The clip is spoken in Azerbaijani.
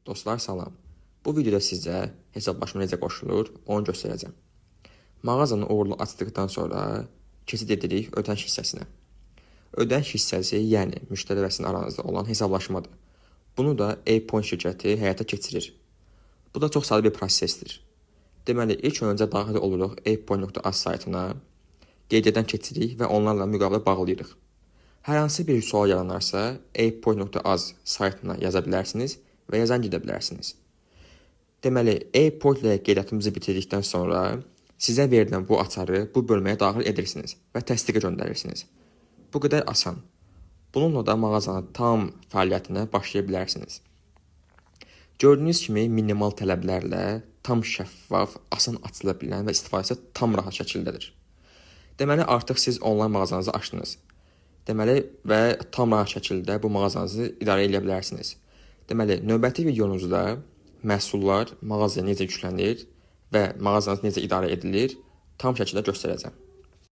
Dostlar salam. Bu videoda sizə hesablaşma necə qoşulur, onu göstərəcəm. Mağazanı uğurlu açdıqdan sonra keçid edirik ödəniş hissəsinə. Ödəniş hissəsi, yəni müştəri və sizin aranızda olan hesablaşmadır. Bunu da A-Point şirkəti həyata keçirir. Bu da çox sadə bir prosesdir. Deməli, ilk öncə daxil oluruq A-Point.az saytına, qeydiyyatdan keçirik və onlarla müqavilə bağlayırıq. Hər hansı bir sual yaranarsa, A-Point.az saytına yaza bilərsiniz və yazan gedə bilərsiniz. Deməli, A-Point ilə qeydiyyatımızı bitirdikdən sonra sizə verilən bu açarı bu bölməyə daxil edirsiniz və təsdiqə göndərirsiniz. Bu qədər asan. Bununla da mağazanın tam fəaliyyətinə başlaya bilərsiniz. Gördüyünüz kimi minimal tələblərlə tam şəffaf, asan açıla bilən və istifadəsi tam rahat şəkildədir. Deməli, artıq siz onlayn mağazanızı açdınız. Deməli, və tam rahat şəkildə bu mağazanızı idarə edə bilərsiniz. Deməli, növbəti videomuzda məhsullar mağazaya necə yüklənir və mağazanız necə idarə edilir tam şəkildə göstərəcəm.